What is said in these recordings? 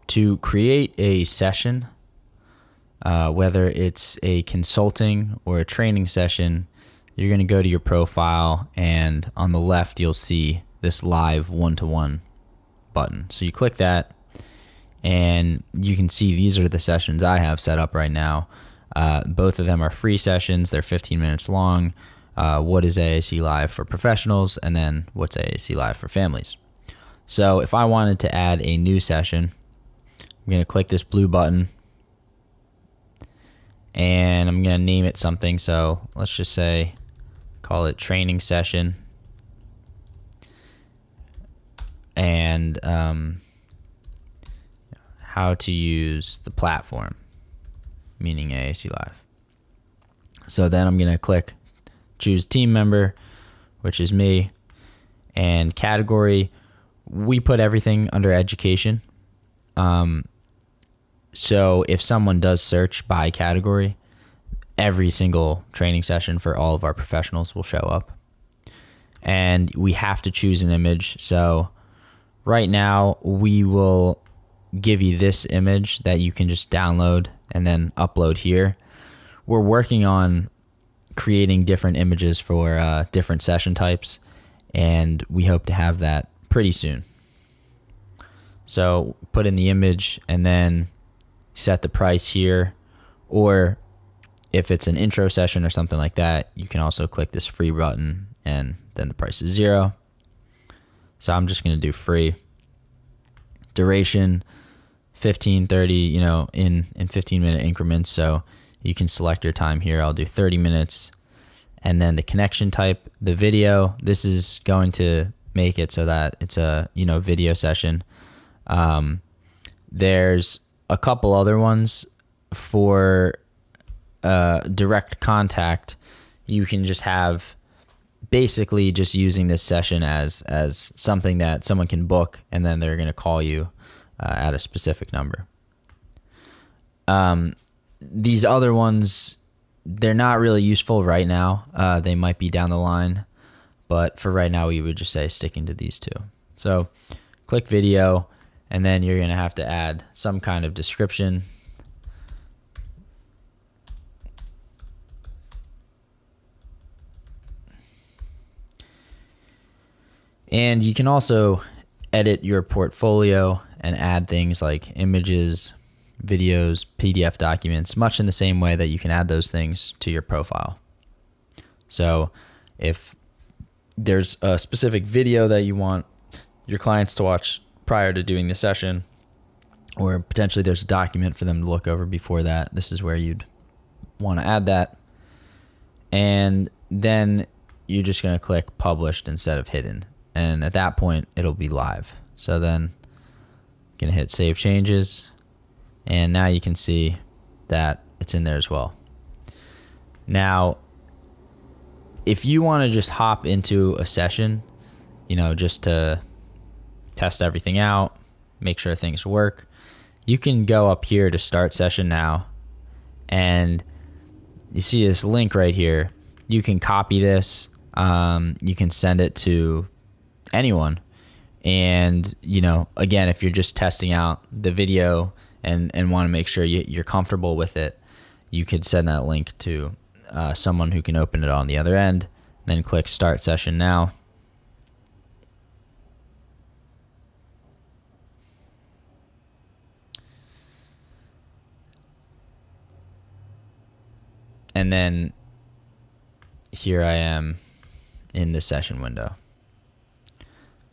To create a session, whether it's a consulting or a training session, you're going to go to your profile, and on the left you'll see this live one-to-one button. So you click that, and you can see these are the sessions I have set up right now. Both of them are free sessions. They're 15 minutes long. What is AAC Live for professionals, and then what's AAC Live for families. So if I wanted to add a new session, I'm going to click this blue button, and I'm going to name it something. So let's just say, call it training session, and how to use the platform, meaning AAC Live. So then I'm going to click choose team member, which is me, and category, we put everything under education. So if someone does search by category, every single training session for all of our professionals will show up. And we have to choose an image. So right now we will give you this image that you can just download and then upload here. We're working on creating different images for different session types, and we hope to have that pretty soon. So put in the image and then set the price here, or if it's an intro session or something like that, you can also click this free button and then the price is 0. So I'm just going to do free. Duration 15, 30, in 15-minute increments. So you can select your time here. I'll do 30 minutes. And then the connection type, the video, this is going to make it so that it's a video session. There's a couple other ones for direct contact. You can just have basically just using this session as something that someone can book, and then they're going to call you at a specific number. These other ones, they're not really useful right now. They might be down the line, but for right now, we would just say sticking to these two. So click video, and then you're going to have to add some kind of description. And you can also edit your portfolio and add things like images, videos, PDF documents, much in the same way that you can add those things to your profile. So if there's a specific video that you want your clients to watch prior to doing the session, or potentially there's a document for them to look over before that, this is where you'd want to add that. And then you're just going to click published instead of hidden. And at that point, it'll be live. So then I'm going to hit save changes. And now you can see that it's in there as well. Now, if you want to just hop into a session, just to test everything out, make sure things work, you can go up here to start session now. And you see this link right here. You can copy this. You can send it to anyone. And, again, if you're just testing out the video and want to make sure you're comfortable with it, you could send that link to someone who can open it on the other end, then click start session now. And then here I am in the session window.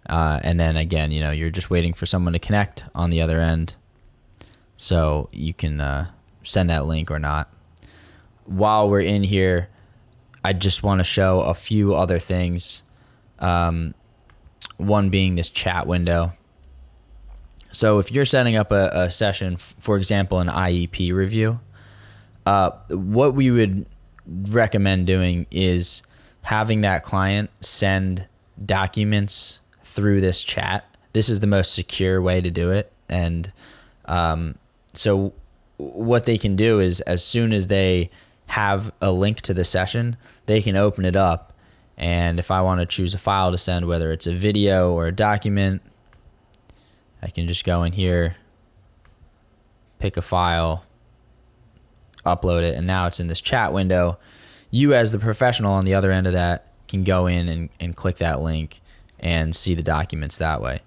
And then again, you're just waiting for someone to connect on the other end. So you can send that link or not. While we're in here, I just want to show a few other things. One being this chat window. So if you're setting up a session, for example, an IEP review, what we would recommend doing is having that client send documents through this chat. This is the most secure way to do it. And so what they can do is, as soon as they have a link to the session, they can open it up. And if I want to choose a file to send, whether it's a video or a document, I can just go in here pick a file, upload it, and now it's in this chat window. You as the professional on the other end of that can go in and click that link and see the documents that way.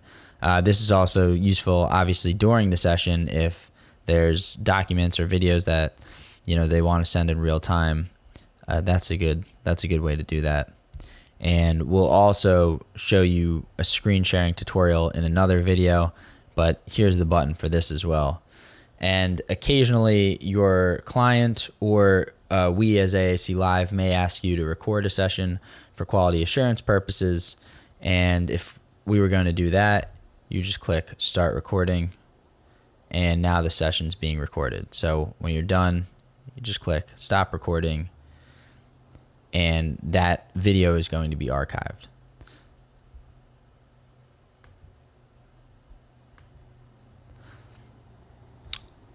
This is also useful, obviously, during the session if there's documents or videos that they want to send in real time. That's a good way to do that. And we'll also show you a screen sharing tutorial in another video, but here's the button for this as well. And occasionally your client or we as AAC Live may ask you to record a session for quality assurance purposes. And if we were going to do that, you just click start recording, and now the session's being recorded. So when you're done, you just click stop recording, and that video is going to be archived.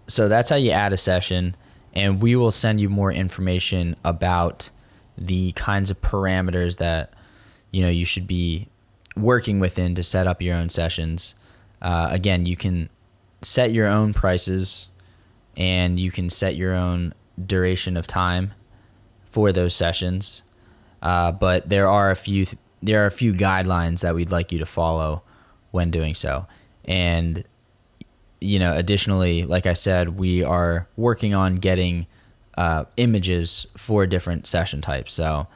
So that's how you add a session, and we will send you more information about the kinds of parameters that you should be working within to set up your own sessions. Again, you can set your own prices, and you can set your own duration of time for those sessions. But there are a few guidelines that we'd like you to follow when doing so. And additionally, like I said, we are working on getting images for different session types. So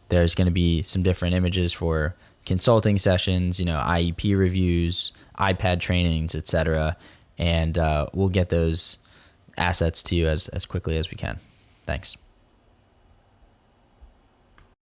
there's going to be some different images for consulting sessions, IEP reviews, iPad trainings, etc. And we'll get those assets to you as quickly as we can. Thanks.